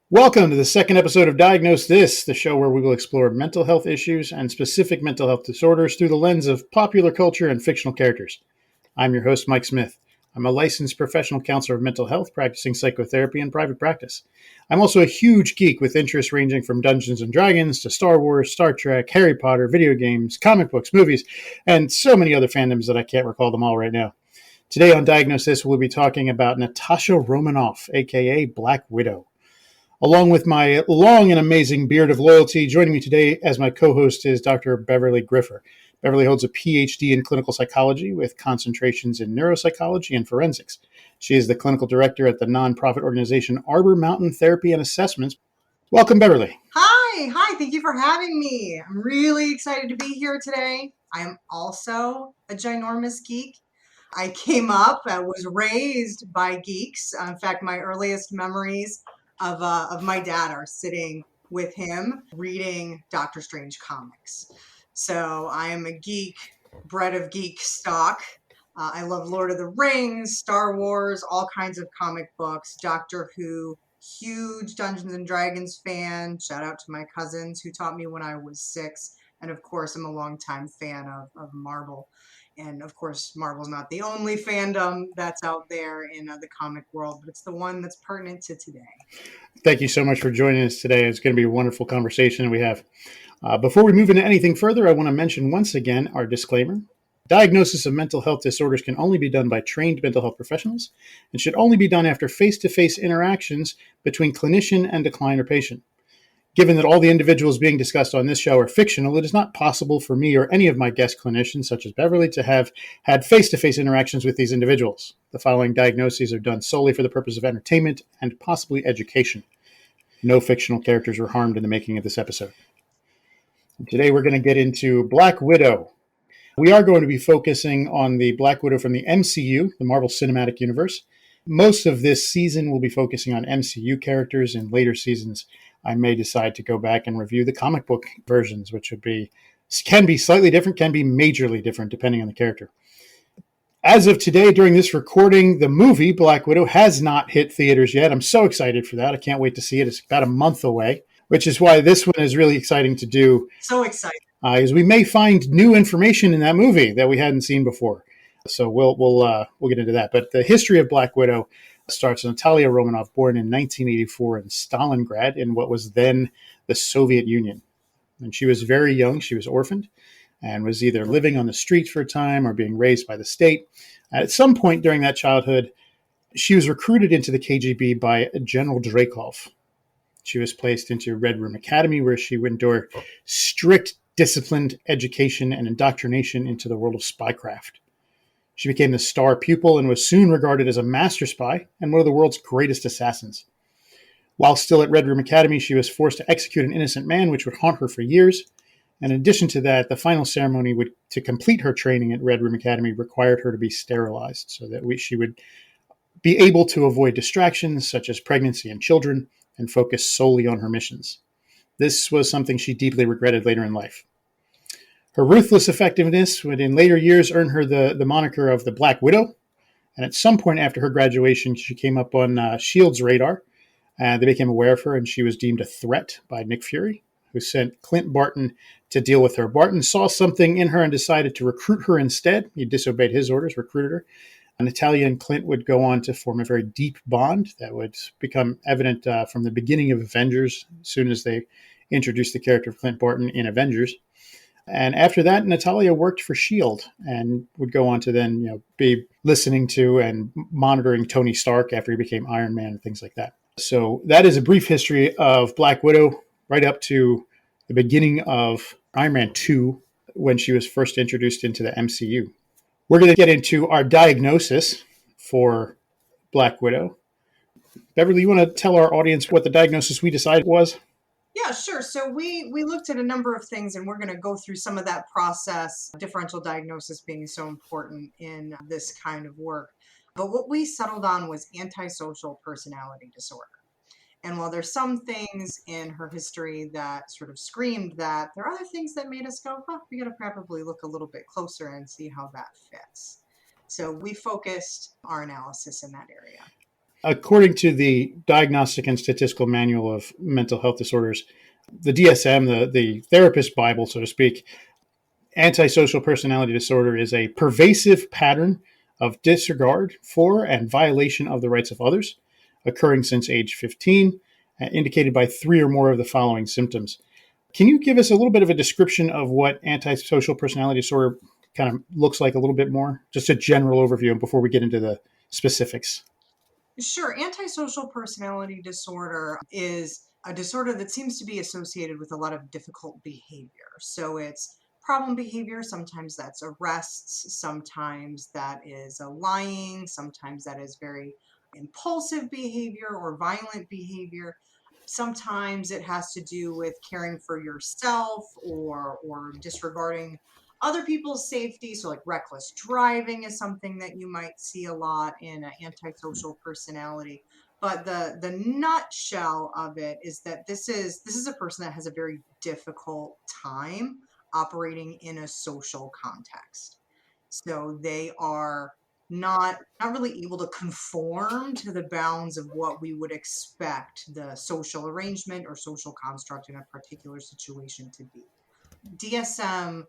Welcome to the second episode of Diagnose This, the show where we will explore mental health issues and specific mental health disorders through the lens of popular culture and fictional characters. I'm your host, Mike Smith. I'm a licensed professional counselor of mental health, practicing psychotherapy in private practice. I'm also a huge geek with interests ranging from Dungeons and Dragons to Star Wars, Star Trek, Harry Potter, video games, comic books, movies, and so many other fandoms that I can't recall them all right now. Today on Diagnose This, we'll be talking about Natasha Romanoff, aka Black Widow. Along with my long and amazing beard of loyalty, joining me today as my co-host is Dr. Beverly Griffor. Beverly holds a PhD in clinical psychology with concentrations in neuropsychology and forensics. She is the clinical director at the nonprofit organization Arbor Mountain Therapy and Assessments. Welcome, Beverly. Hi, thank you for having me. I'm really excited to be here today. I am also a ginormous geek. I was raised by geeks. In fact, my earliest memories of my dad are sitting with him reading Doctor Strange comics. So I am a geek, bred of geek stock. I love Lord of the Rings, Star Wars, all kinds of comic books, Doctor Who, huge Dungeons and Dragons fan. Shout out to my cousins who taught me when I was 6. And of course, I'm a longtime fan of Marvel. And of course, Marvel's not the only fandom that's out there in the comic world, but it's the one that's pertinent to today. Thank you so much for joining us today. It's going to be a wonderful conversation we have. Before we move into anything further, I want to mention once again our disclaimer. Diagnosis of mental health disorders can only be done by trained mental health professionals and should only be done after face-to-face interactions between clinician and a client or patient. Given that all the individuals being discussed on this show are fictional, it is not possible for me or any of my guest clinicians, such as Beverly, to have had face-to-face interactions with these individuals. The following diagnoses are done solely for the purpose of entertainment and possibly education. No fictional characters were harmed in the making of this episode. Today we're going to get into Black Widow. We are going to be focusing on the Black Widow from the MCU, the Marvel Cinematic Universe. Most of this season will be focusing on MCU characters. In later seasons, I may decide to go back and review the comic book versions, which can be slightly different, can be majorly different, depending on the character. As of today, during this recording, the movie Black Widow has not hit theaters yet. I'm so excited for that. I can't wait to see it. It's about a month away, which is why this one is really exciting to do. So excited. Is we may find new information in that movie that we hadn't seen before. So we'll get into that. But the history of Black Widow starts with Natalia Romanoff, born in 1984 in Stalingrad, in what was then the Soviet Union. And she was very young. She was orphaned and was either living on the street for a time or being raised by the state. At some point during that childhood, she was recruited into the KGB by General Dreykov. She was placed into Red Room Academy, where she would endure strict, disciplined education and indoctrination into the world of spycraft. She became the star pupil and was soon regarded as a master spy and one of the world's greatest assassins. While still at Red Room Academy, she was forced to execute an innocent man, which would haunt her for years. And in addition to that, the final ceremony to complete her training at Red Room Academy required her to be sterilized so that she would be able to avoid distractions such as pregnancy and children and focus solely on her missions. This was something she deeply regretted later in life. Her ruthless effectiveness would in later years earn her the moniker of the Black Widow. And at some point after her graduation, she came up on S.H.I.E.L.D.'s radar. They became aware of her, and she was deemed a threat by Nick Fury, who sent Clint Barton to deal with her. Barton saw something in her and decided to recruit her instead. He disobeyed his orders, recruited her. Natalia and Clint would go on to form a very deep bond that would become evident from the beginning of Avengers, as soon as they introduced the character of Clint Barton in Avengers. And after that, Natalia worked for S.H.I.E.L.D. and would go on to then be listening to and monitoring Tony Stark after he became Iron Man and things like that. So that is a brief history of Black Widow right up to the beginning of Iron Man 2 when she was first introduced into the MCU. We're going to get into our diagnosis for Black Widow. Beverly, you want to tell our audience what the diagnosis we decided was? Yeah, sure. So we looked at a number of things, and we're going to go through some of that process, differential diagnosis being so important in this kind of work. But what we settled on was antisocial personality disorder. And while there's some things in her history that sort of screamed that, there are other things that made us go, we got to probably look a little bit closer and see how that fits. So we focused our analysis in that area. According to the Diagnostic and Statistical Manual of Mental Health Disorders, the DSM, the therapist Bible, so to speak, antisocial personality disorder is a pervasive pattern of disregard for and violation of the rights of others, occurring since age 15, indicated by three or more of the following symptoms. Can you give us a little bit of a description of what antisocial personality disorder kind of looks like a little bit more? Just a general overview before we get into the specifics. Sure. Antisocial personality disorder is a disorder that seems to be associated with a lot of difficult behavior. So it's problem behavior. Sometimes that's arrests. Sometimes that is a lying. Sometimes that is very impulsive behavior or violent behavior. Sometimes it has to do with caring for yourself or disregarding other people's safety. So like reckless driving is something that you might see a lot in an antisocial personality. But the nutshell of it is that this is a person that has a very difficult time operating in a social context. So they are not really able to conform to the bounds of what we would expect the social arrangement or social construct in a particular situation to be. DSM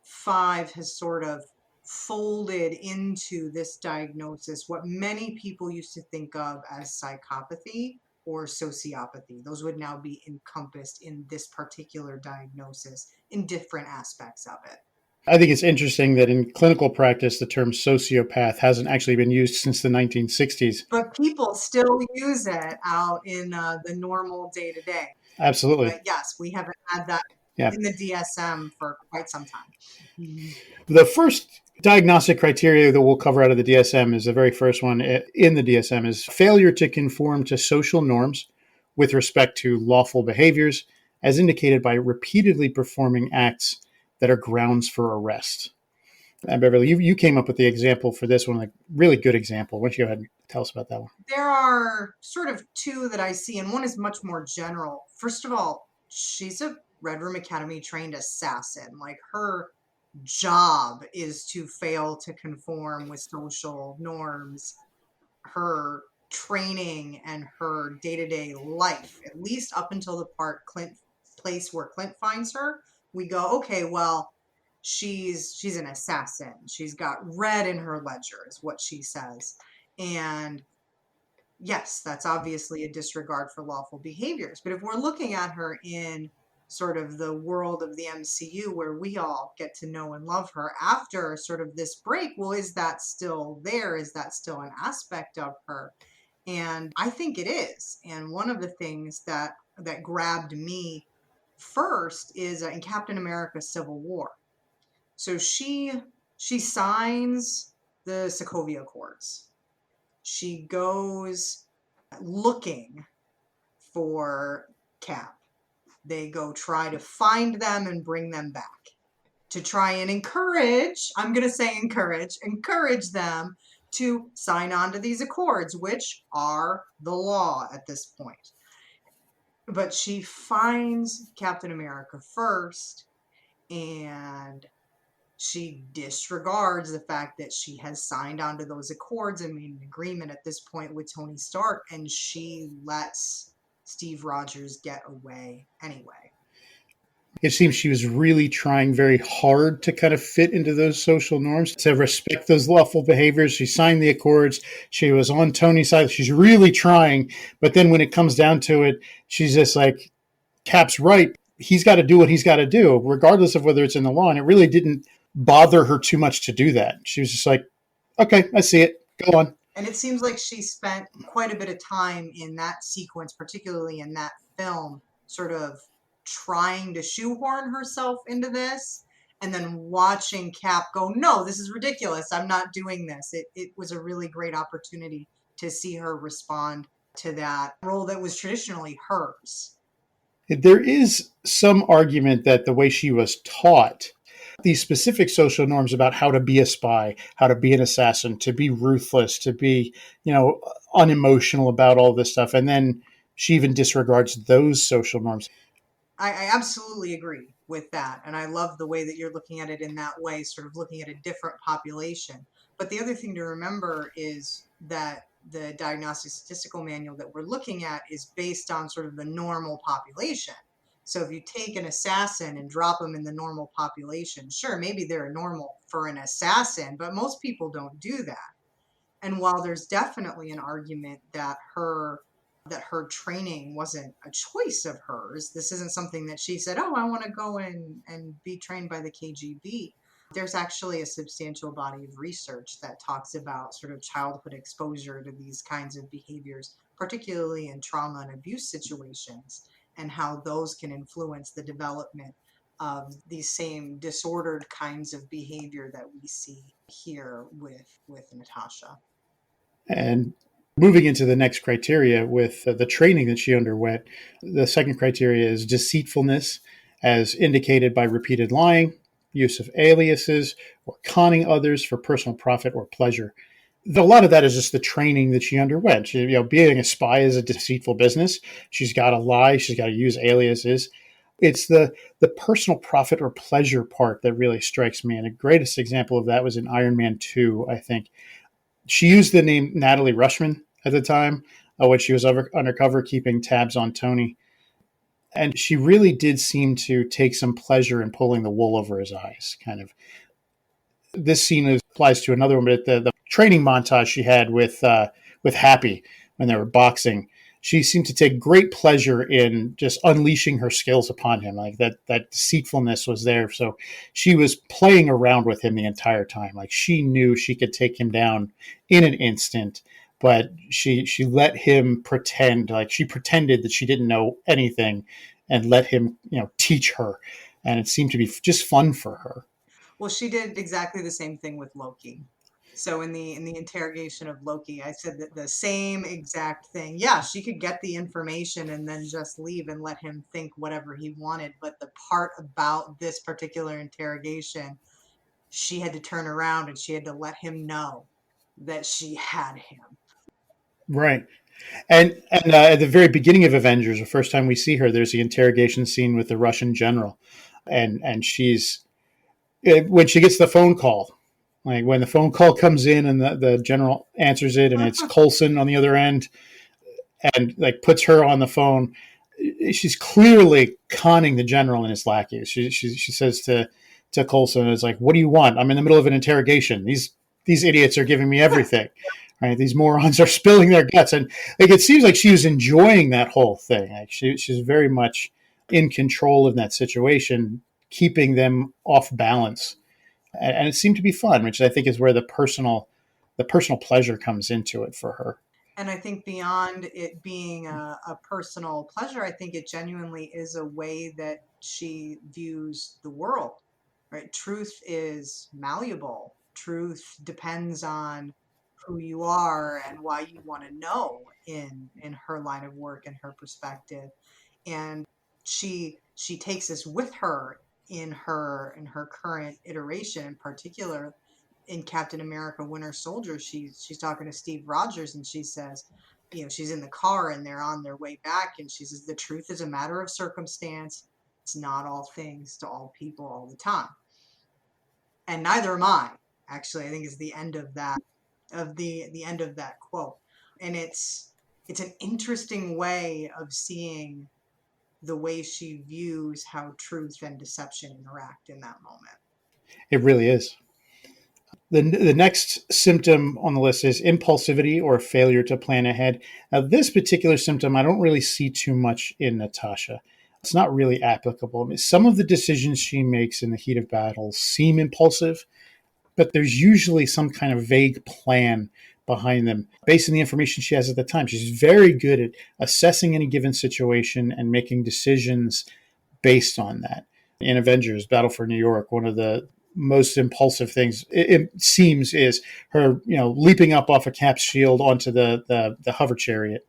5 has sort of folded into this diagnosis what many people used to think of as psychopathy or sociopathy. Those would now be encompassed in this particular diagnosis in different aspects of it. I think it's interesting that in clinical practice, the term sociopath hasn't actually been used since the 1960s. But people still use it out in the normal day to day. Absolutely. But yes, we haven't had that Yeah. in the DSM for quite some time. The first diagnostic criteria that we'll cover out of the DSM is the very first one in the DSM is failure to conform to social norms with respect to lawful behaviors, as indicated by repeatedly performing acts that are grounds for arrest. And Beverly, you came up with the example for this one, a really good example. Why don't you go ahead and tell us about that one? There are sort of two that I see, and one is much more general. First of all, she's a Red Room Academy trained assassin. Like her job is to fail to conform with social norms. Her training and her day-to-day life, at least up until the place where Clint finds her, we go, okay, well, she's an assassin. She's got red in her ledger, is what she says. And yes, that's obviously a disregard for lawful behaviors. But if we're looking at her in sort of the world of the MCU where we all get to know and love her after sort of this break, well, is that still there? Is that still an aspect of her? And I think it is. And one of the things that grabbed me first is in Captain America Civil War. So she signs the Sokovia Accords. She goes looking for Cap. They go try to find them and bring them back to try and encourage, I'm going to say encourage them to sign on to these accords, which are the law at this point. But she finds Captain America first, and she disregards the fact that she has signed onto those accords and made an agreement at this point with Tony Stark, and she lets Steve Rogers get away anyway. It seems she was really trying very hard to kind of fit into those social norms, to respect those lawful behaviors. She signed the accords. She was on Tony's side. She's really trying. But then when it comes down to it, she's just like, Cap's right. He's got to do what he's got to do, regardless of whether it's in the law. And it really didn't bother her too much to do that. She was just like, okay, I see it. Go on. And it seems like she spent quite a bit of time in that sequence, particularly in that film, sort of trying to shoehorn herself into this and then watching Cap go, no, this is ridiculous. I'm not doing this. It was a really great opportunity to see her respond to that role that was traditionally hers. There is some argument that the way she was taught these specific social norms about how to be a spy, how to be an assassin, to be ruthless, to be, unemotional about all this stuff. And then she even disregards those social norms. I absolutely agree with that. And I love the way that you're looking at it in that way, sort of looking at a different population. But the other thing to remember is that the diagnostic statistical manual that we're looking at is based on sort of the normal population. So if you take an assassin and drop them in the normal population, sure, maybe they're normal for an assassin, but most people don't do that. And while there's definitely an argument that her training wasn't a choice of hers, this isn't something that she said, "Oh, I want to go and be trained by the KGB." There's actually a substantial body of research that talks about sort of childhood exposure to these kinds of behaviors, particularly in trauma and abuse situations, and how those can influence the development of these same disordered kinds of behavior that we see here with Natasha. And moving into the next criteria with the training that she underwent, the second criteria is deceitfulness, as indicated by repeated lying, use of aliases, or conning others for personal profit or pleasure. A lot of that is just the training that she underwent. Being a spy is a deceitful business. She's got to lie. She's got to use aliases. It's the personal profit or pleasure part that really strikes me. And the greatest example of that was in Iron Man 2, I think. She used the name Natalie Rushman at the time when she was undercover keeping tabs on Tony. And she really did seem to take some pleasure in pulling the wool over his eyes, kind of. This scene applies to another one, but the training montage she had with Happy when they were boxing, she seemed to take great pleasure in just unleashing her skills upon him. Like that deceitfulness was there. So she was playing around with him the entire time. Like she knew she could take him down in an instant, but she let him pretend, like she pretended that she didn't know anything and let him, teach her. And it seemed to be just fun for her. Well, she did exactly the same thing with Loki. So in the interrogation of Loki, I said that the same exact thing. Yeah, she could get the information and then just leave and let him think whatever he wanted. But the part about this particular interrogation, she had to turn around and she had to let him know that she had him. Right. And at the very beginning of Avengers, the first time we see her, there's the interrogation scene with the Russian general, and she's when she gets the phone call, like when the phone call comes in and the general answers it, and it's Coulson on the other end, and like puts her on the phone. She's clearly conning the general and his lackeys. She says to Coulson, "It's like, what do you want? I'm in the middle of an interrogation. These idiots are giving me everything." Right, these morons are spilling their guts, and like it seems like she was enjoying that whole thing. Like she's very much in control of that situation, keeping them off balance, and it seemed to be fun, which I think is where the personal pleasure comes into it for her. And I think beyond it being a personal pleasure, I think it genuinely is a way that she views the world, right? Truth is malleable. Truth depends on who you are and why you want to know in her line of work and her perspective. And she takes this with her in her current iteration, in particular in Captain America Winter Soldier. She's talking to Steve Rogers and she says, she's in the car and they're on their way back and she says the truth is a matter of circumstance. It's not all things to all people all the time. And neither am I. Actually, I think is the end of that of the end of that quote. And it's an interesting way of seeing the way she views how truth and deception interact in that moment. It really is. The next symptom on the list is impulsivity or failure to plan ahead. Now, this particular symptom, I don't really see too much in Natasha. It's not really applicable. I mean, some of the decisions she makes in the heat of battle seem impulsive, but there's usually some kind of vague plan behind them based on the information she has at the time. She's very good at assessing any given situation and making decisions based on that. In Avengers Battle for New York, one of the most impulsive things it seems is her, leaping up off a Cap's shield onto the hover chariot.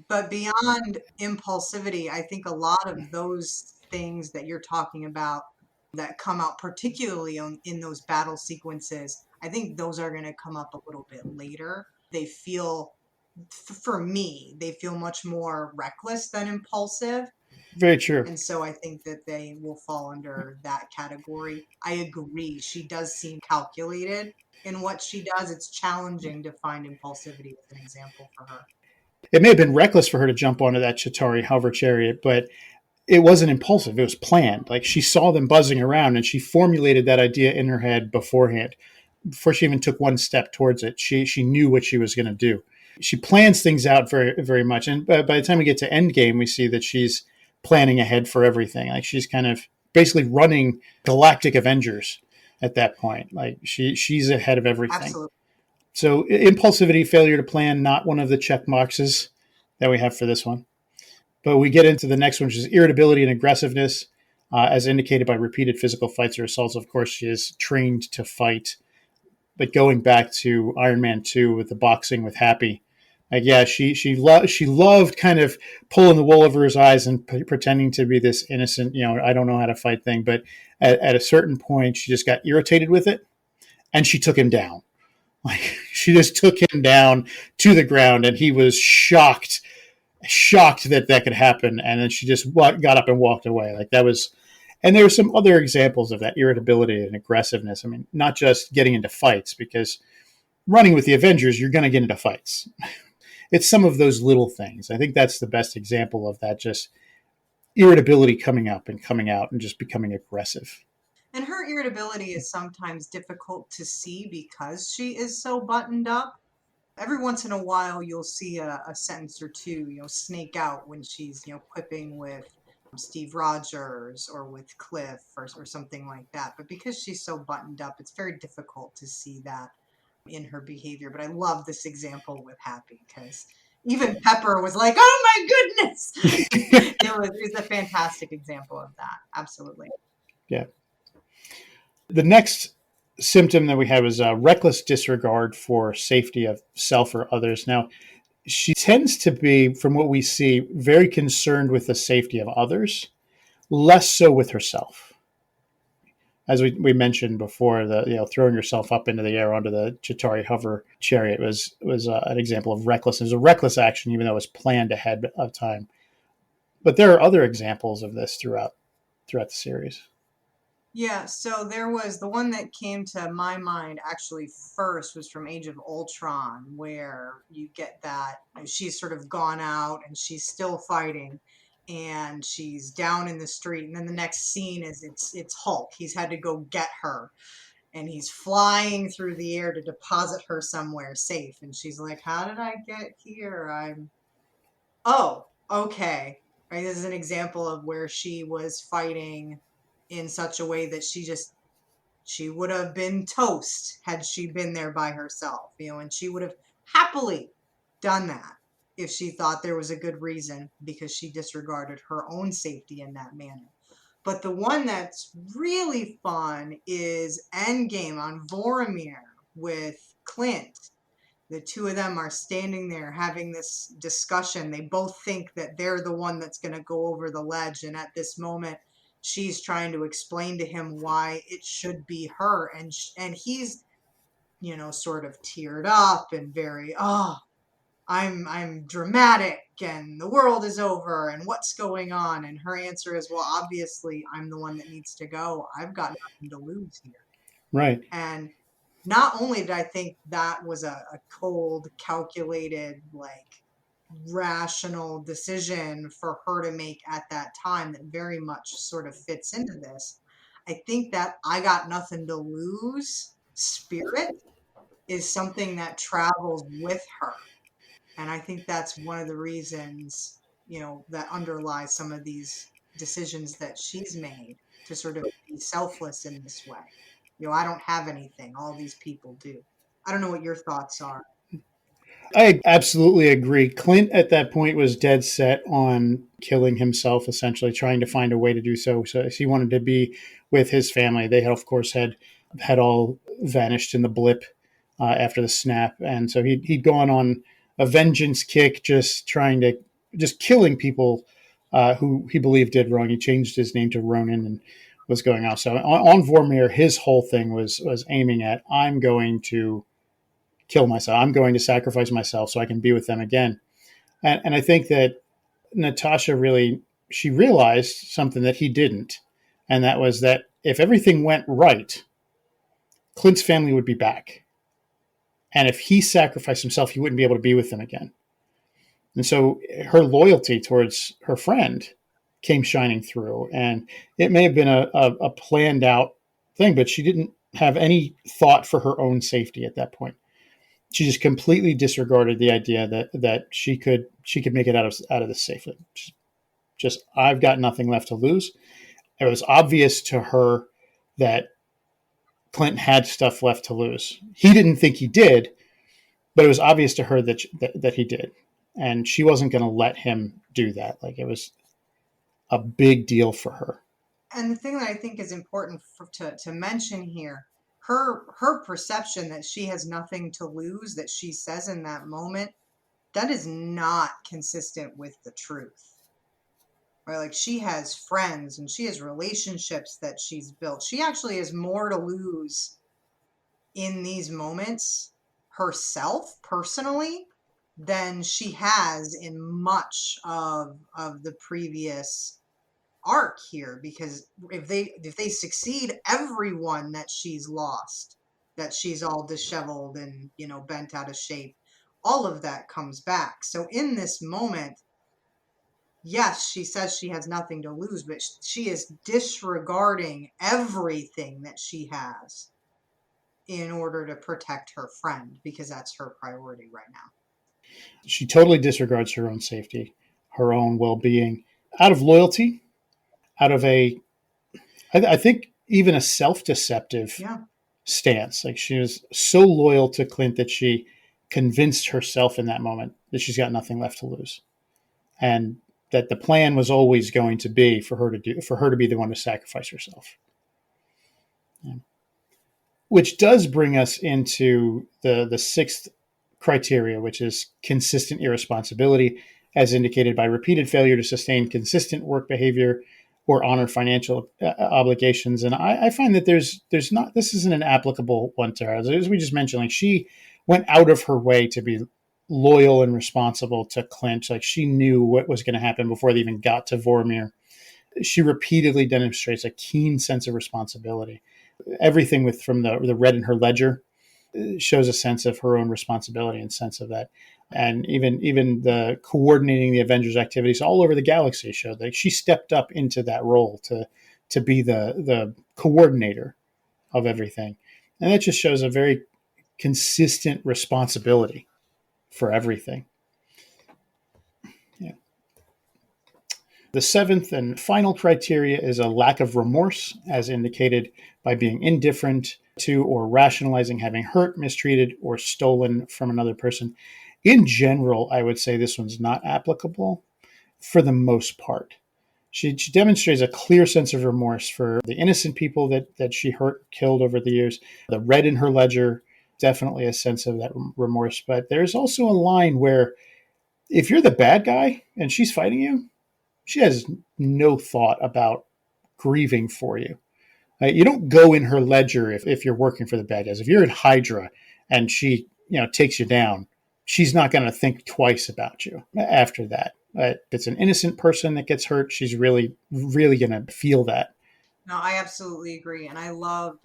But beyond impulsivity, I think a lot of those things that you're talking about that come out particularly in those battle sequences, I think those are going to come up a little bit later. They feel, for me, they feel much more reckless than impulsive. Very true. And so I think that they will fall under that category. I agree. She does seem calculated. in what she does. It's challenging to find impulsivity as an example for her. It may have been reckless for her to jump onto that Chitauri hover chariot, but it wasn't impulsive. It was planned. Like she saw them buzzing around and she formulated that idea in her head beforehand. Before she even took one step towards it, she knew what she was going to do. She plans things out very, very much. And by the time we get to Endgame, we see that she's planning ahead for everything. Like she's kind of basically running Galactic Avengers at that point. Like she's ahead of everything. Absolutely. So impulsivity, failure to plan, not one of the check boxes that we have for this one. But we get into the next one, which is irritability and aggressiveness, as indicated by repeated physical fights or assaults. Of course, she is trained to fight. But going back to Iron Man 2 with the boxing with Happy, like, yeah, she loved kind of pulling the wool over his eyes and pretending to be this innocent, I don't know how to fight thing. But at a certain point, she just got irritated with it, and she took him down. Like she just took him down to the ground, and he was shocked that could happen. And then she just got up and walked away. Like that was, and there were some other examples of that irritability and aggressiveness. I mean, not just getting into fights, because running with the Avengers, you're going to get into fights. It's some of those little things. I think that's the best example of that, just irritability coming up and coming out and just becoming aggressive. And her irritability is sometimes difficult to see because she is so buttoned up. Every once in a while, you'll see a sentence or two, snake out when she's, quipping with Steve Rogers or with Cliff or something like that. But because she's so buttoned up, it's very difficult to see that in her behavior. But I love this example with Happy because even Pepper was like, "Oh my goodness!" It was a fantastic example of that. Absolutely. Yeah. The next symptom that we have is a reckless disregard for safety of self or others. Now, she tends to be, from what we see, very concerned with the safety of others, less so with herself. As we mentioned before, throwing yourself up into the air onto the Chitauri hover chariot was an example of recklessness. It was a reckless action, even though it was planned ahead of time. But there are other examples of this throughout the series. Yeah, so there was the one that came to my mind actually first was from Age of Ultron, where you get that she's sort of gone out and she's still fighting and she's down in the street. And then the next scene is it's Hulk. He's had to go get her and he's flying through the air to deposit her somewhere safe. And she's like, "How did I get here? Oh, okay." Right. This is an example of where she was fighting in such a way that she would have been toast had she been there by herself, and she would have happily done that if she thought there was a good reason because she disregarded her own safety in that manner. But the one that's really fun is Endgame on Vormir with Clint. The two of them are standing there having this discussion. They both think that they're the one that's going to go over the ledge. And at this moment, she's trying to explain to him why it should be her. And he's, sort of teared up and very, I'm dramatic and the world is over and what's going on. And her answer is, well, obviously I'm the one that needs to go. I've got nothing to lose here. Right. And not only did I think that was a cold, calculated, rational decision for her to make at that time that very much sort of fits into this, I think that I got nothing to lose spirit is something that travels with her. And I think that's one of the reasons, that underlies some of these decisions that she's made to sort of be selfless in this way. I don't have anything. All these people do. I don't know what your thoughts are. I absolutely agree. Clint at that point was dead set on killing himself, essentially trying to find a way to do so. So he wanted to be with his family. They, of course, had all vanished in the blip after the snap, and so he'd gone on a vengeance kick, just killing people who he believed did wrong. He changed his name to Ronan and was going out. So on Vormir, his whole thing was aiming at, I'm going to kill myself. I'm going to sacrifice myself so I can be with them again. And I think that Natasha she realized something that he didn't. And that was that if everything went right, Clint's family would be back. And if he sacrificed himself, he wouldn't be able to be with them again. And so her loyalty towards her friend came shining through. And it may have been a planned out thing, but she didn't have any thought for her own safety at that point. She just completely disregarded the idea that she could make it out of this safely. Just I've got nothing left to lose. It was obvious to her that Clinton had stuff left to lose. He didn't think he did, but it was obvious to her that he did, and she wasn't going to let him do that. Like, it was a big deal for her. And the thing that I think is important to mention here, her perception that she has nothing to lose, that she says in that moment, that is not consistent with the truth. Right? Like, she has friends and she has relationships that she's built. She actually has more to lose in these moments herself personally than she has in much of the previous arc here, because if they succeed, everyone that she's lost, that she's all disheveled and bent out of shape, all of that comes back. So in this moment, yes, she says she has nothing to lose, but she is disregarding everything that she has in order to protect her friend, because that's her priority right now. She totally disregards her own safety, her own well-being, out of loyalty, out of I think even a self-deceptive stance. Like, she was so loyal to Clint that she convinced herself in that moment that she's got nothing left to lose, and that the plan was always going to be for her to be the one to sacrifice herself. Yeah. Which does bring us into the sixth criteria, which is consistent irresponsibility, as indicated by repeated failure to sustain consistent work behavior or honor financial obligations. And I find that there's not, this isn't an applicable one to her. As we just mentioned, like, she went out of her way to be loyal and responsible to Clint. Like, she knew what was going to happen before they even got to Vormir. She repeatedly demonstrates a keen sense of responsibility. Everything from the red in her ledger shows a sense of her own responsibility and sense of that. And even the coordinating the Avengers activities all over the galaxy showed that she stepped up into that role to be the coordinator of everything. And that just shows a very consistent responsibility for everything. Yeah. The seventh and final criteria is a lack of remorse, as indicated by being indifferent to or rationalizing having hurt, mistreated, or stolen from another person. In general, I would say this one's not applicable for the most part. She demonstrates a clear sense of remorse for the innocent people that she hurt, killed over the years. The red in her ledger, definitely a sense of that remorse. But there's also a line where if you're the bad guy and she's fighting you, she has no thought about grieving for you. You don't go in her ledger if you're working for the bad guys. If you're in Hydra and she takes you down, she's not going to think twice about you after that. If it's an innocent person that gets hurt, she's really, really going to feel that. No, I absolutely agree. And I love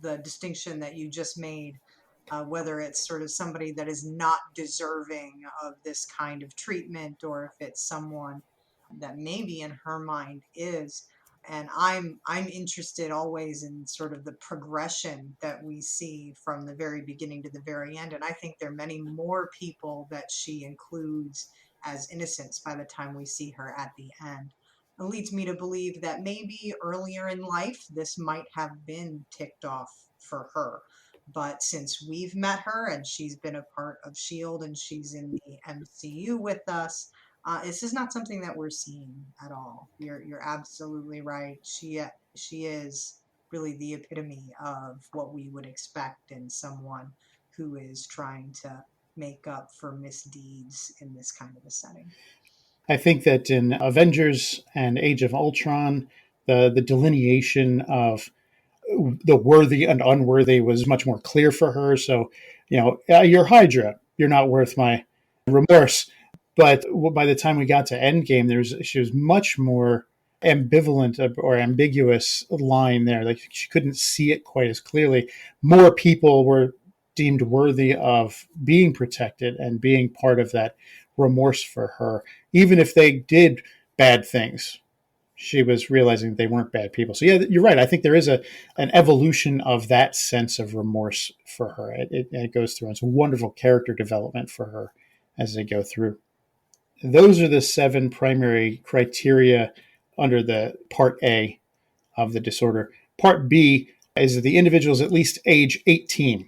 the distinction that you just made, whether it's sort of somebody that is not deserving of this kind of treatment, or if it's someone that maybe in her mind is. And I'm interested always in sort of the progression that we see from the very beginning to the very end. And I think there are many more people that she includes as innocents by the time we see her at the end. It leads me to believe that maybe earlier in life this might have been ticked off for her. But since we've met her and she's been a part of S.H.I.E.L.D. and she's in the MCU with us, this is not something that we're seeing at all. You're absolutely right. She is really the epitome of what we would expect in someone who is trying to make up for misdeeds in this kind of a setting. I think that in Avengers and Age of Ultron, the delineation of the worthy and unworthy was much more clear for her. So, you're Hydra. You're not worth my remorse. But by the time we got to Endgame, she was much more ambivalent or ambiguous line there. Like, she couldn't see it quite as clearly. More people were deemed worthy of being protected and being part of that remorse for her, even if they did bad things. She was realizing they weren't bad people. So yeah, you're right. I think there is an evolution of that sense of remorse for her. It goes through. It's a wonderful character development for her as they go through. Those are the 7 primary criteria under the Part A of the disorder. Part B is that the individual is at least age 18.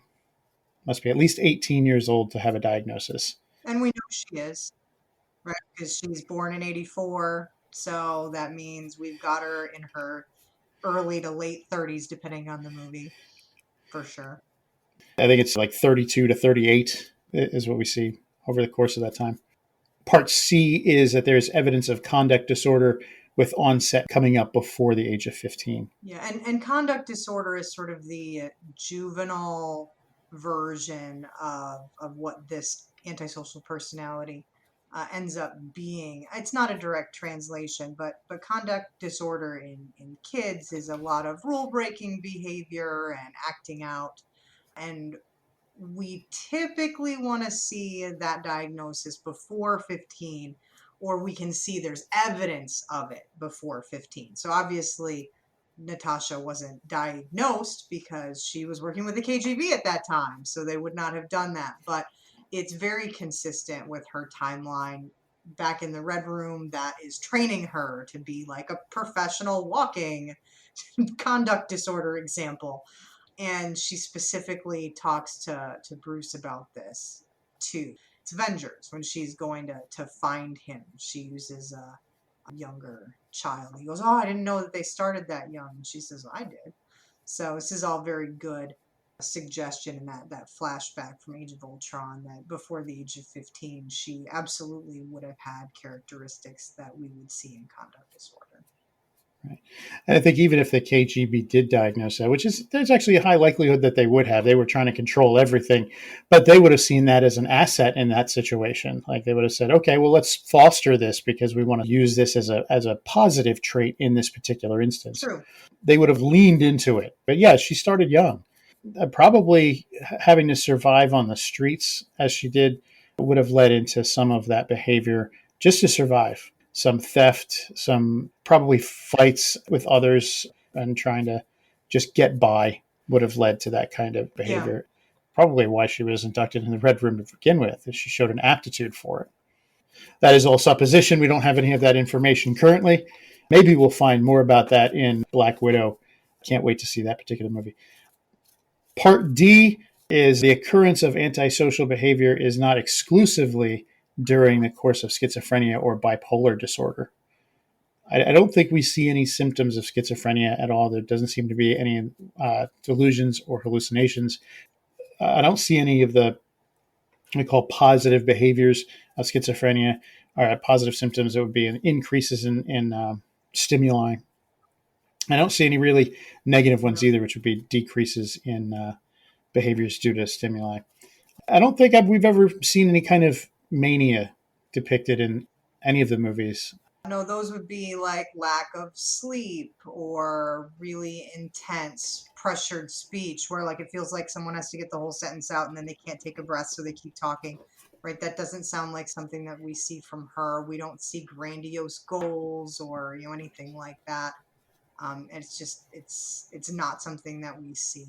Must be at least 18 years old to have a diagnosis. And we know she is, right? Because she's born in 84. So that means we've got her in her early to late 30s, depending on the movie, for sure. I think it's like 32 to 38 is what we see over the course of that time. Part C is that there's evidence of conduct disorder with onset coming up before the age of 15. Yeah, and conduct disorder is sort of the juvenile version of what this antisocial personality ends up being. It's not a direct translation, but conduct disorder in kids is a lot of rule breaking behavior and acting out. And we typically want to see that diagnosis before 15, or we can see there's evidence of it before 15. So obviously, Natasha wasn't diagnosed because she was working with the KGB at that time, so they would not have done that. But it's very consistent with her timeline back in the Red Room that is training her to be like a professional walking conduct disorder example. And she specifically talks to Bruce about this too. It's Avengers when she's going to find him. She uses a younger child. He goes, "Oh, I didn't know that they started that young." And she says, "I did." So this is all very good suggestion in that flashback from Age of Ultron that before the age of 15, she absolutely would have had characteristics that we would see in conduct disorder. Right. And I think even if the KGB did diagnose that, which is there's actually a high likelihood that they would have, they were trying to control everything, but they would have seen that as an asset in that situation. Like they would have said, okay, well, let's foster this because we want to use this as a positive trait in this particular instance. True. They would have leaned into it. But yeah, she started young. Probably having to survive on the streets as she did would have led into some of that behavior just to survive. Some theft, some probably fights with others, and trying to just get by would have led to that kind of behavior. Yeah. Probably why she was inducted in the Red Room to begin with, is she showed an aptitude for it. That is all supposition. We don't have any of that information currently. Maybe we'll find more about that in Black Widow. Can't wait to see that particular movie. Part D is the occurrence of antisocial behavior is not exclusively during the course of schizophrenia or bipolar disorder. I don't think we see any symptoms of schizophrenia at all. There doesn't seem to be any delusions or hallucinations. I don't see any of the what we call positive behaviors of schizophrenia or positive symptoms that would be increases in stimuli. I don't see any really negative ones either, which would be decreases in behaviors due to stimuli. I don't think we've ever seen any kind of mania depicted in any of the movies. No, those would be like lack of sleep or really intense pressured speech where like it feels like someone has to get the whole sentence out and then they can't take a breath so they keep talking, right? That doesn't sound like something that we see from her. We don't see grandiose goals or anything like that. It's just it's not something that we see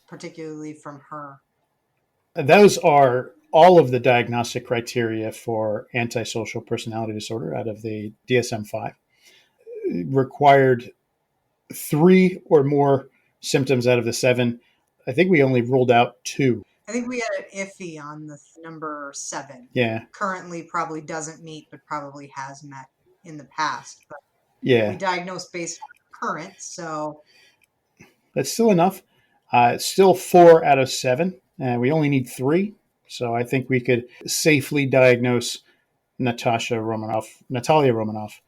particularly from her. Those are all of the diagnostic criteria for antisocial personality disorder out of the DSM-5. Required 3 or more symptoms out of the 7. I think we only ruled out 2. I think we had an iffy on the number 7. Yeah. Currently probably doesn't meet, but probably has met in the past. But yeah. We diagnosed based on current, so. That's still enough. It's still 4 out of 7. We only need 3. So I think we could safely diagnose Natasha Romanoff, Natalia Romanoff,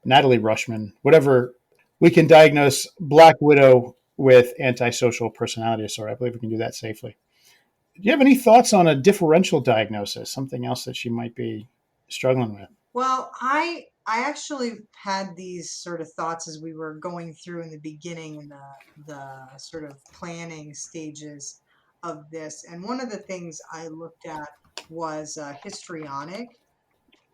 Natalie Rushman, whatever. We can diagnose Black Widow with antisocial personality disorder. I believe we can do that safely. Do you have any thoughts on a differential diagnosis, something else that she might be struggling with? Well, I actually had these sort of thoughts as we were going through in the beginning in the sort of planning stages. of this. And one of the things I looked at was histrionic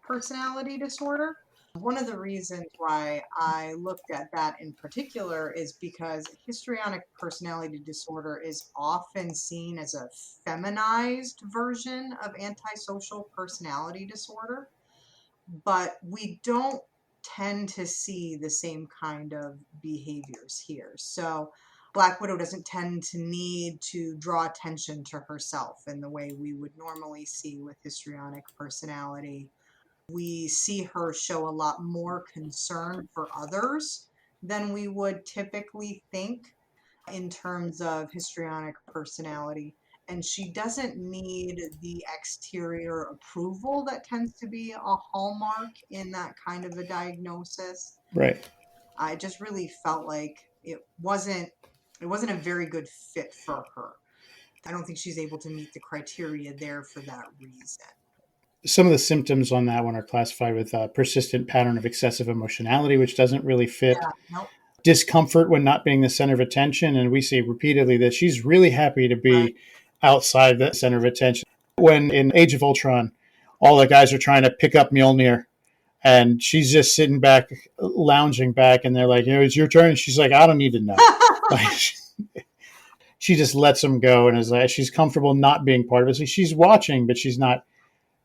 personality disorder. One of the reasons why I looked at that in particular is because histrionic personality disorder is often seen as a feminized version of antisocial personality disorder, but we don't tend to see the same kind of behaviors here. So Black Widow doesn't tend to need to draw attention to herself in the way we would normally see with histrionic personality. We see her show a lot more concern for others than we would typically think in terms of histrionic personality. And she doesn't need the exterior approval that tends to be a hallmark in that kind of a diagnosis. Right. I just really felt like it wasn't a very good fit for her. I don't think she's able to meet the criteria there for that reason. Some of the symptoms on that one are classified with a persistent pattern of excessive emotionality, which doesn't really fit. Yeah, nope. Discomfort when not being the center of attention. And we see repeatedly that she's really happy to be Right. outside the center of attention. When in Age of Ultron, all the guys are trying to pick up Mjolnir and she's just sitting back, lounging back, and they're like, it's your turn. And she's like, I don't need to know. Like, she just lets them go and is like, she's comfortable not being part of it. So she's watching, but she's not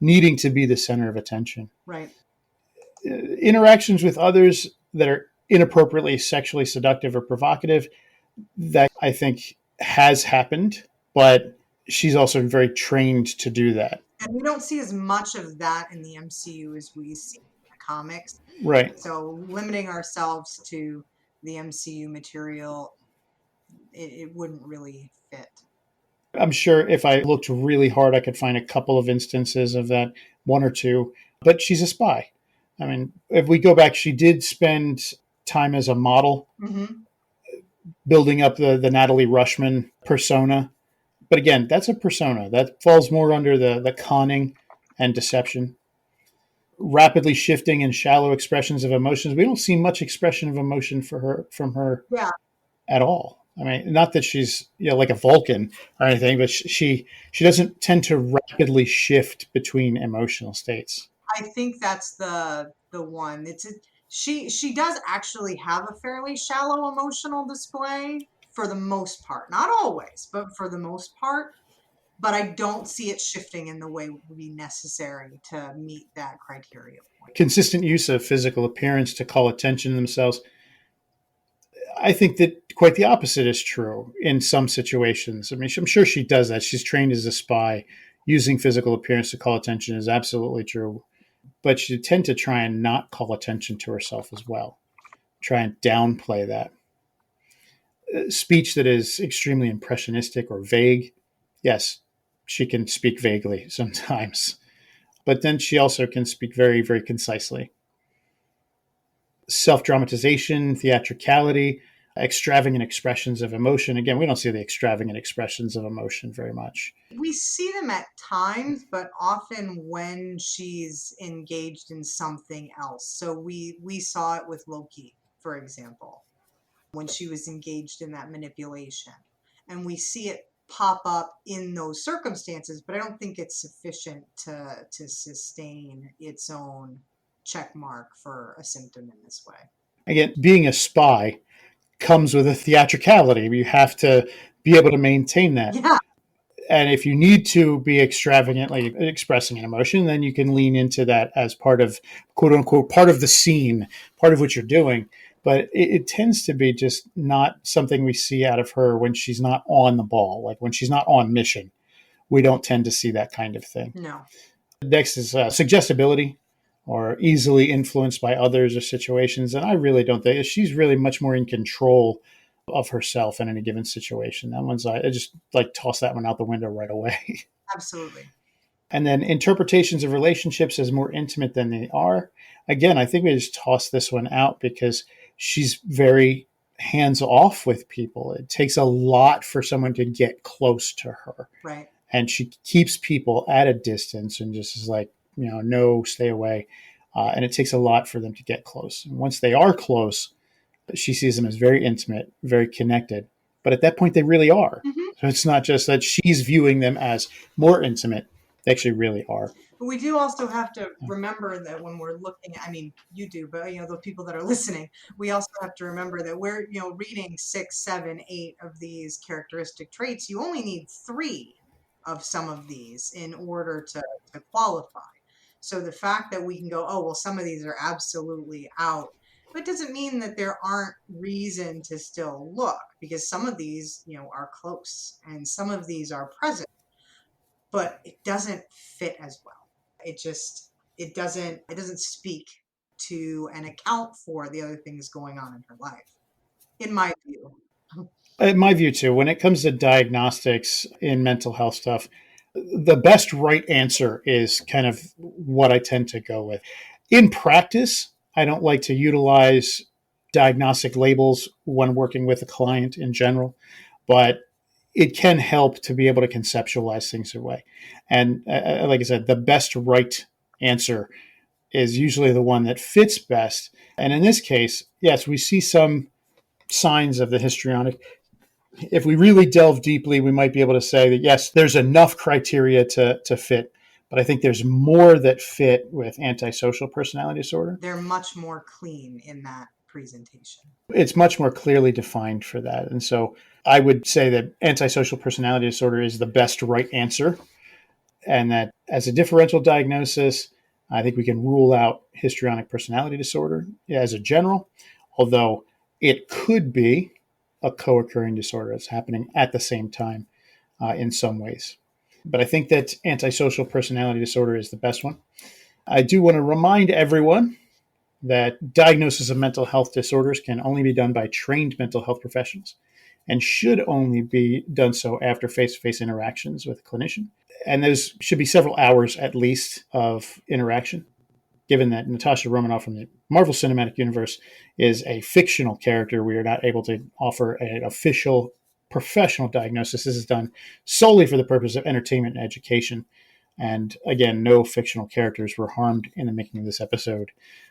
needing to be the center of attention. Right. Interactions with others that are inappropriately sexually seductive or provocative, that I think has happened, but she's also very trained to do that. And we don't see as much of that in the MCU as we see in the comics. Right. So limiting ourselves to the MCU material, it wouldn't really fit. I'm sure if I looked really hard, I could find a couple of instances of that, one or two, but she's a spy. I mean, if we go back, she did spend time as a model, building up the Natalie Rushman persona. But again, that's a persona. That falls more under the conning and deception. Rapidly shifting and shallow expressions of emotions. We don't see much expression of emotion from her at all. I mean, not that she's like a Vulcan or anything, but she doesn't tend to rapidly shift between emotional states. I think that's the one. She does actually have a fairly shallow emotional display for the most part. Not always, but for the most part. But I don't see it shifting in the way would be necessary to meet that criteria point. Consistent use of physical appearance to call attention to themselves. I think that quite the opposite is true in some situations. I mean, I'm sure she does that. She's trained as a spy. Using physical appearance to call attention is absolutely true. But she tend to try and not call attention to herself as well. Try and downplay that. Speech that is extremely impressionistic or vague. Yes, she can speak vaguely sometimes. But then she also can speak very, very concisely. Self-dramatization, theatricality, extravagant expressions of emotion. Again, we don't see the extravagant expressions of emotion very much. We see them at times, but often when she's engaged in something else. So we saw it with Loki, for example, when she was engaged in that manipulation. And we see it pop up in those circumstances, but I don't think it's sufficient to sustain its own check mark for a symptom in this way. Again, being a spy comes with a theatricality. You have to be able to maintain that. Yeah. And if you need to be extravagantly expressing an emotion, then you can lean into that as part of, quote unquote, part of the scene, part of what you're doing. But it tends to be just not something we see out of her when she's not on the ball, like when she's not on mission. We don't tend to see that kind of thing. No. Next is suggestibility, or easily influenced by others or situations. And I really don't think she's really much more in control of herself in any given situation. That one's, I just like toss that one out the window right away. Absolutely. And then interpretations of relationships as more intimate than they are. Again, I think we just toss this one out because she's very hands off with people. It takes a lot for someone to get close to her. Right. And she keeps people at a distance and just is like, no, stay away. And it takes a lot for them to get close. And once they are close, she sees them as very intimate, very connected. But at that point, they really are. Mm-hmm. So it's not just that she's viewing them as more intimate. They actually really are. But we do also have to remember that when we're looking, I mean, you do, but the people that are listening, we also have to remember that we're, reading 6, 7, 8 of these characteristic traits. You only need 3 of some of these in order to qualify. So the fact that we can go, oh, well, some of these are absolutely out, but it doesn't mean that there aren't reason to still look, because some of these, are close and some of these are present, but it doesn't fit as well. It doesn't speak to and account for the other things going on in her life, in my view. In my view, too, when it comes to diagnostics in mental health stuff, the best right answer is kind of what I tend to go with. In practice, I don't like to utilize diagnostic labels when working with a client in general, but it can help to be able to conceptualize things away. And like I said, the best right answer is usually the one that fits best. And in this case, yes, we see some signs of the histrionic. If we really delve deeply, we might be able to say that, yes, there's enough criteria to fit. But I think there's more that fit with antisocial personality disorder. They're much more clean in that presentation. It's much more clearly defined for that. And so I would say that antisocial personality disorder is the best right answer. And that as a differential diagnosis, I think we can rule out histrionic personality disorder as a general, although it could be a co-occurring disorder that's happening at the same time in some ways. But I think that antisocial personality disorder is the best one. I do want to remind everyone that diagnosis of mental health disorders can only be done by trained mental health professionals and should only be done so after face-to-face interactions with a clinician. And those should be several hours at least of interaction, given that Natasha Romanoff from the Marvel Cinematic Universe is a fictional character. We are not able to offer an official professional diagnosis. This is done solely for the purpose of entertainment and education. And again, no fictional characters were harmed in the making of this episode.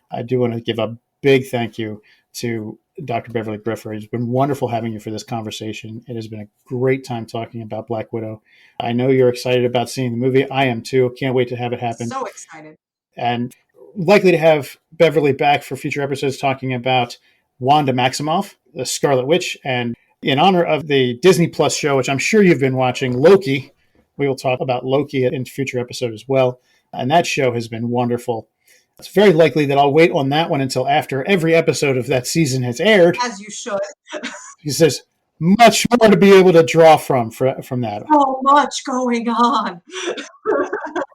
I do want to give a big thank you to Dr. Beverly Griffor. It's been wonderful having you for this conversation. It has been a great time talking about Black Widow. I know you're excited about seeing the movie. I am too. Can't wait to have it happen. So excited. And likely to have Beverly back for future episodes talking about Wanda Maximoff, the Scarlet Witch. And in honor of the Disney Plus show, which I'm sure you've been watching, Loki, we will talk about Loki in future episode as well. And that show has been wonderful. It's very likely that I'll wait on that one until after every episode of that season has aired. As you should. Because there's much more to be able to draw from that. So much going on.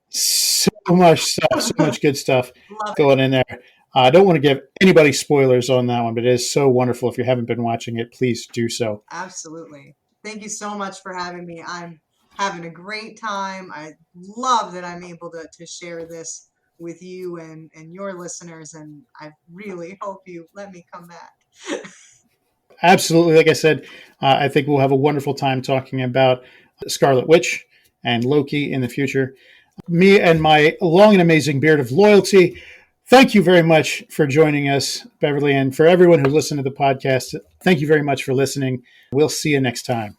So much stuff, so much good stuff Love going in there. I don't want to give anybody spoilers on that one, but it is so wonderful. If you haven't been watching it, please do so. Absolutely. Thank you so much for having me. I'm having a great time. I love that I'm able to share this with you and your listeners, and I really hope you let me come back. Absolutely. Like I said, I think we'll have a wonderful time talking about Scarlet Witch and Loki in the future. Me and my long and amazing beard of loyalty, thank you very much for joining us, Beverly, and for everyone who listened to the podcast, thank you very much for listening. We'll see you next time.